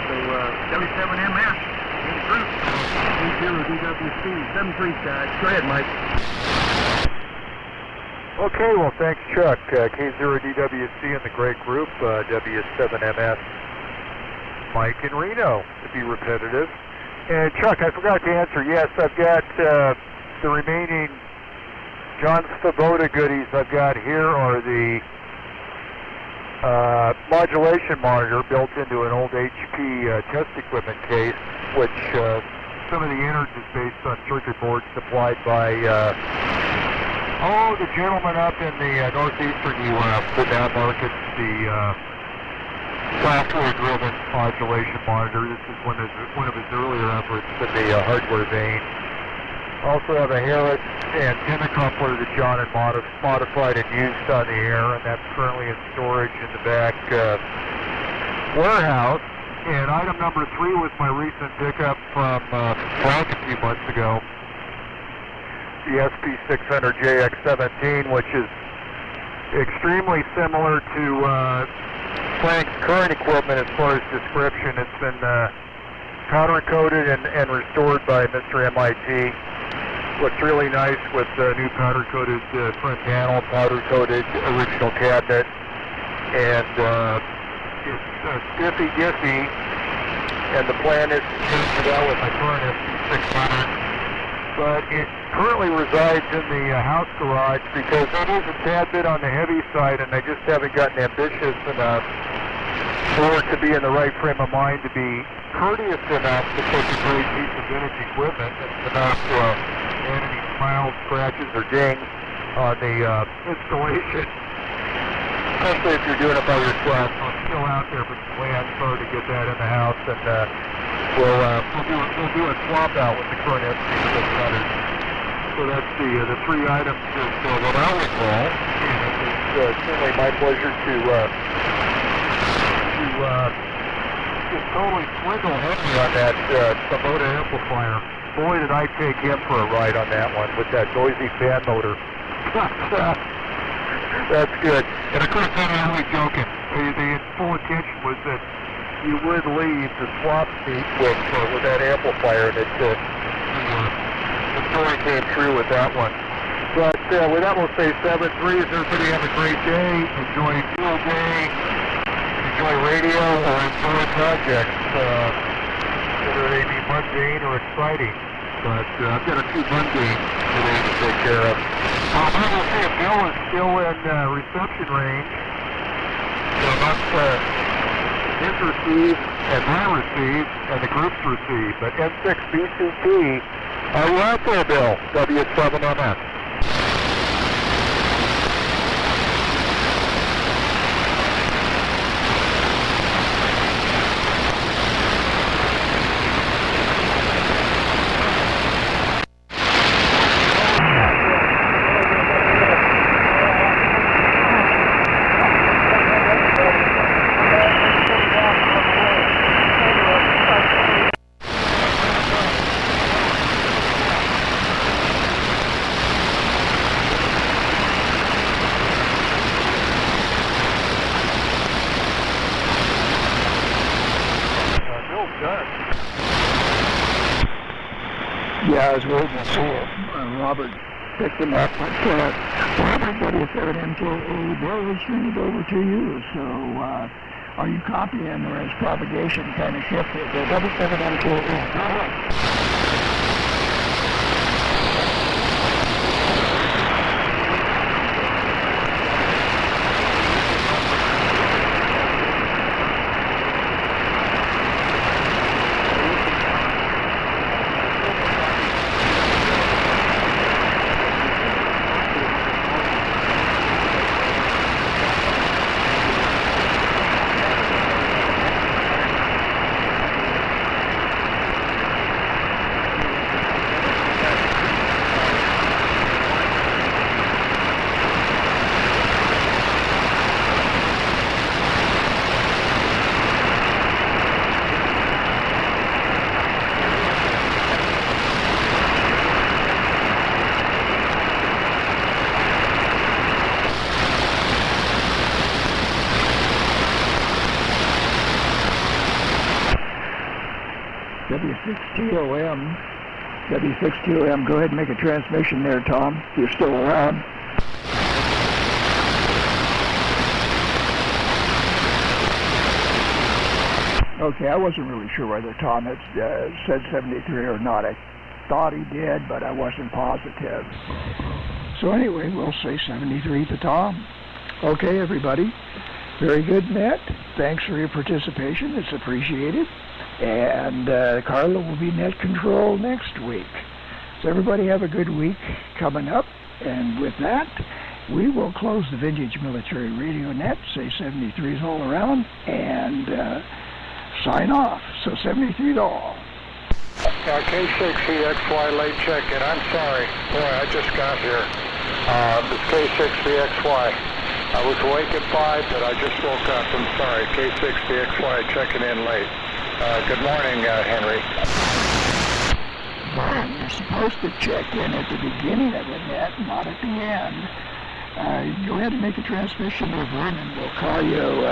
So W7MS in the group, K0DWC, 73 guys. Go ahead, Mike. Okay, well, thanks, Chuck. K0DWC in the great group, W7MS, Mike in Reno, to be repetitive. And Chuck, I forgot to answer. Yes, I've got the remaining John Svoboda goodies I've got here are the modulation monitor built into an old HP test equipment case, which some of the innards is based on circuit boards supplied by, the gentleman up in the northeastern U.S. markets, the software-driven modulation monitor. This is one of his earlier efforts in the hardware vein. Also have a Harris antenna coupler that John had modified and used on the air, and that's currently in storage in the back warehouse. And item number 3 was my recent pickup from Frank a few months ago, the SP600JX17, which is extremely similar to Frank's current equipment as far as description. It's been powder-coated and restored by Mr. MIT. What's really nice with the new powder-coated front panel, powder-coated original cabinet, and it's spiffy-giffy, and the plan is to change it out with my current SP600, but it currently resides in the house garage because it is a tad bit on the heavy side, and I just haven't gotten ambitious enough for it to be in the right frame of mind to be courteous enough to take a great piece of vintage equipment and not add any smiles, scratches, or dings on the installation, especially if you're doing it by yourself. So I'm still out there for some land, sorry to get that in the house, and we'll do a swap out with the current SP600. So that's the 3 items of what I would call, and it's certainly my pleasure to just totally swindle Henry on that Doublet amplifier. Boy, did I take him for a ride on that one with that noisy fan motor. That's good. And of course, I'm only joking. The full intention was that you would leave the swap seat with that amplifier, and the story came true with that one. But with that, we'll say 7-3. Everybody have a great day. Enjoy field day. Enjoy radio or enjoy projects, whether they be mundane or exciting. But I've got a few mundane today to take care of. I will say Bill is still in reception range. So that's his receive and my receive and the group's receive. But N6BCT, are you out there, Bill? W7MS. Yeah, I was waiting for Robert picked him up. But Robert, W7MKA, Bill is turning it over to you. So are you copying, or is propagation kind of shifted? W7MKA. W6TOM, go ahead and make a transmission there, Tom, if you're still around. Okay, I wasn't really sure whether Tom had said 73 or not. I thought he did, but I wasn't positive. So anyway, we'll say 73 to Tom. Okay, everybody. Very good, Matt. Thanks for your participation. It's appreciated. And Carla will be net control next week. So everybody have a good week coming up. And with that, we will close the Vintage Military Radio Net, say 73s all around, and sign off. So 73 all. K6VXY late check-in. I'm sorry. Boy, I just got here. It's K6VXY. I was awake at 5, but I just woke up. I'm sorry. K6VXY checking in late. Good morning, Henry. Well, you're supposed to check in at the beginning of the net, not at the end. Go ahead and make a transmission or Vernon will call you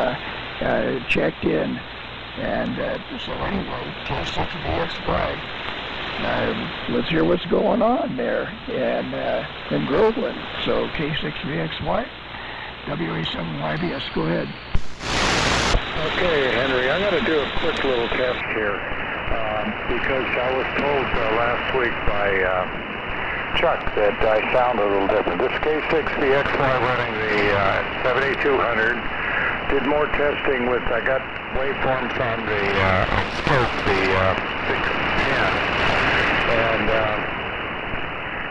checked in. And so anyway, K6VXY. Let's hear what's going on there in Groveland. So K6VXY, WA6YBS, go ahead. Okay, Henry, I'm going to do a quick little test here because I was told last week by Chuck that I sound a little different. This K6VXY running the 7200 did more testing with, I got waveforms on the scope, the 610, and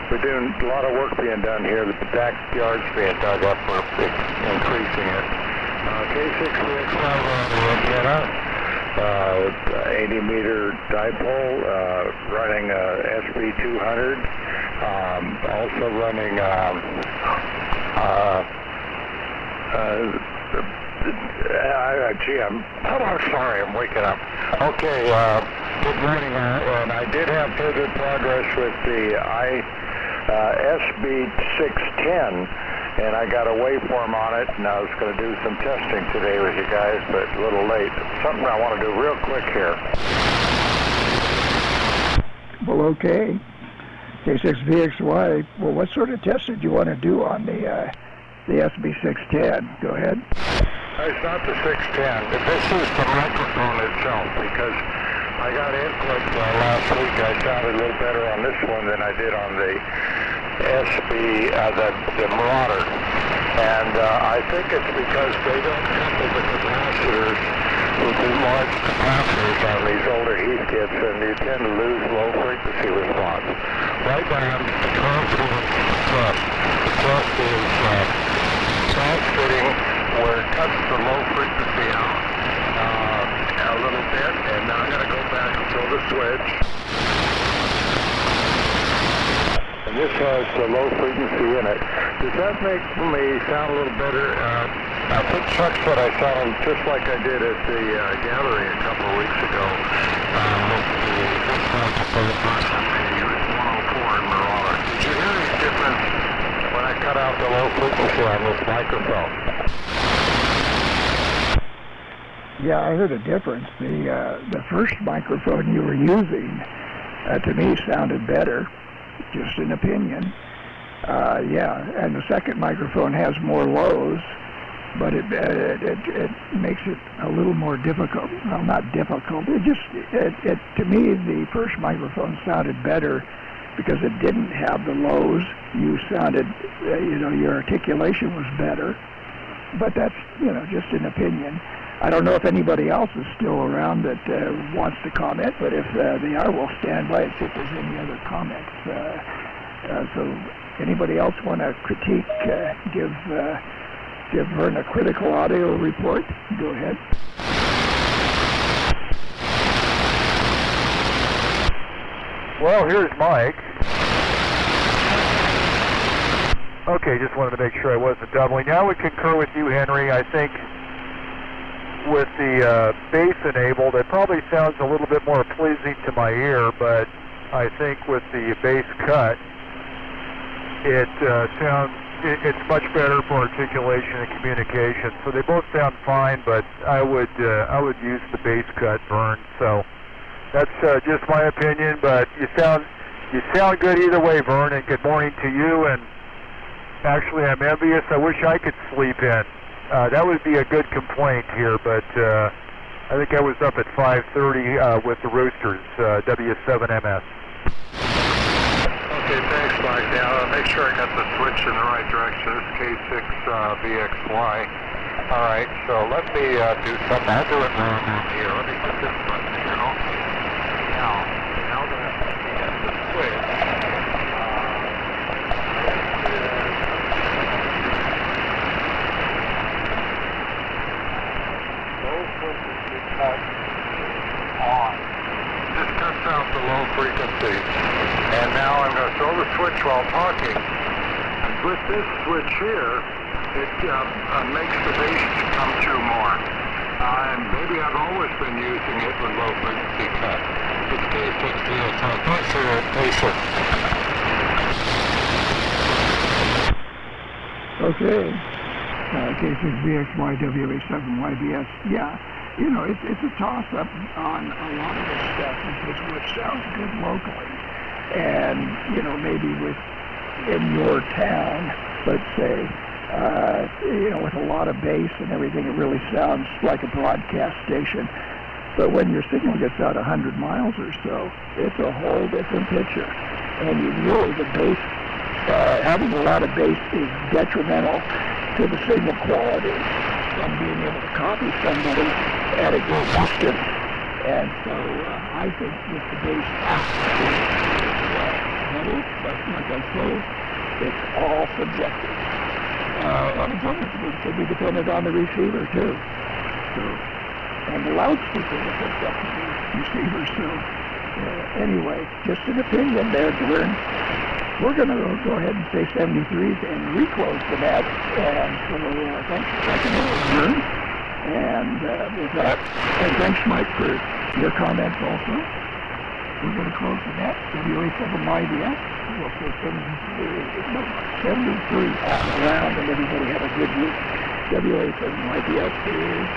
we're doing a lot of work being done here. The backyard's being dug up. We're increasing it. K6VXY on the antenna, 80-meter dipole, running SB200, also running I'm sorry, I'm waking up. Okay, good morning, and I did have further progress with the SB610, and I got a waveform on it, and I was going to do some testing today with you guys, but a little late. Something I want to do real quick here. Well, okay. K6VXY, well, what sort of test did you want to do on the SB610? Go ahead. It's not the 610. This is the microphone itself, because I got input last week. I sounded a little better on this one than I did on the SB, the Marauder. And I think it's because they don't couple the capacitors with the large capacitors on these older Heathkits, and you tend to lose low frequency response. Right now, the confluence thrust. The thrust is transmitting where it cuts the low frequency out a little bit, and now I'm going to go back and throw the switch. And this has the low frequency in it. Does that make me sound a little better? I think Chuck said I sound just like I did at the gathering a couple of weeks ago with the US-104 in Marauder. Did you hear any difference when I cut out the low frequency on this microphone? Yeah, I heard a difference. The first microphone you were using, to me, sounded better, just an opinion. Yeah, and the second microphone has more lows, but it makes it a little more difficult. Well, not difficult. To me, the first microphone sounded better because it didn't have the lows. You sounded, your articulation was better. But that's, just an opinion. I don't know if anybody else is still around that wants to comment, but if they are, we'll stand by and see if there's any other comments. So anybody else want to critique, give Vern a critical audio report? Go ahead. Well, here's Mike. Okay, just wanted to make sure I wasn't doubling. I would concur with you, Henry. I think with the bass enabled, it probably sounds a little bit more pleasing to my ear, but I think with the bass cut, it's much better for articulation and communication. So they both sound fine, but I would use the bass cut, Vern. So that's just my opinion, but you sound good either way, Vern, and good morning to you. And actually, I'm envious. I wish I could sleep in. That would be a good complaint here, but I think I was up at 5:30 with the Roosters, W7MS. Okay, thanks, Mike. Now, make sure I got the switch in the right direction. This is K6VXY. All right, so let me do something. I'll do it here. Let me put this button here. Okay. Now the switch. Low frequency cut on. Just cuts out the low frequency. And now I'm going to throw the switch while talking. And with this switch here, it makes the bass come through more. And maybe I've always been using it with low frequency cut. It's basic deal. So thanks for your patience. Okay. Case is WA6YBS. Yeah, you know, it's a toss-up on a lot of this stuff because what sounds good locally, and, you know, maybe in your town, let's say, you know, with a lot of bass and everything, it really sounds like a broadcast station. But when your signal gets out 100 miles or so, it's a whole different picture. And you really, the bass, having a lot of bass is detrimental to the signal quality from being able to copy somebody at a great distance. And so I think with the bass is better, but like I say, it's all subjective. It could be dependent on the receiver too. So, and the loudspeaker is hooked up to the receiver. So anyway, just an opinion there, Gordon. We're going to go ahead and say 73s and reclose the net. And so thanks for checking in, Gordon. And with that, and thanks, Mike, for your comments also. We're going to close the net. WA7YBS. We'll say 73 all around, and everybody have a good week. WA7YBS is